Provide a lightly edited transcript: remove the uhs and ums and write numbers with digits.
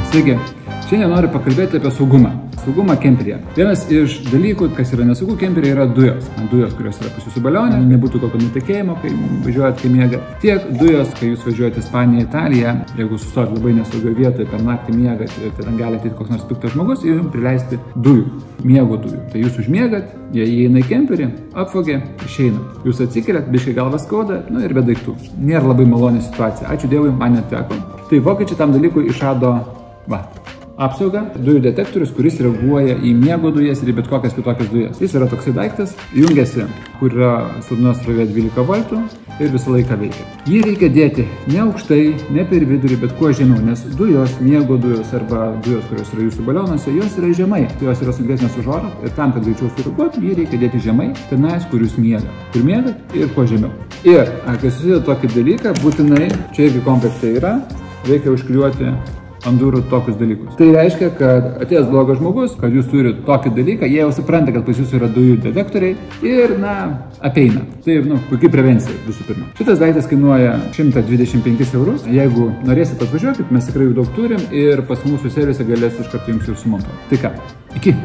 Sveiki, šiandien noriu pakalbėti apie saugumą. Saugumą kemperyje. Vienas iš dalykų, kas yra nesaugu kemperyje, yra dujos. Dujos, kurios yra pas jūsų balionė, nebūtų kokio nutekėjimo, kai važiuojat, kai miegat. Tiek dujos, kai jūs važiuojate Ispaniją, Italiją, jeigu sustojat labai nesaugioje vietoje, per naktį miegat ir ten gali ateiti koks nors piktas žmogus ir jums prileisti dujų, miego dujų. Tai jūs užmiegat, jie įeina į kemperį, apvogė, išeina. Jūs atsikeliat, biškai galvas skauda, ir be daiktų. Nėra labai maloni situacija. Ačiū Dievui, man neteko. Tai vokiečiai tam dalykui išrado apsaugą, dujų detektorius, kuris reaguoja į miego dujas ir į bet kokias kitokias dujas. Jis yra toksai daiktas, jungiasi, kur yra slabina srovė 12 voltų ir visą laiką veikia. Jį reikia dėti ne aukštai, ne per vidurį, bet kuo žemiau, nes dujos, miego dujos arba dujos, kurios yra jūsų balionuose, jos yra žemai. Jos yra sunkesnės už orą ir tam, kad greičiau sureaguotų, jį reikia dėti žemai, tenais, kur jūs miegat. Kur miegat ir kuo žemiau. Ir, kai susideda tokį dalyką, būtinai, čia irgi komplektai yra, reikia užklijuoti ant durų tokius dalykus. Tai reiškia, kad atėjęs blogas žmogus, kad jūs turite tokį dalyką, jie jau supranta, kad pas jūs yra dujų detektoriai ir, apeina. Tai, puikiai prevencija visų pirma. Šitas daiktas kainuoja 125 eurus. Jeigu norėsit atvažiuokit, mes tikrai jų daug turim ir pas mūsų servisą galės iš karto jums ir sumontuoti. Tai ką? Iki!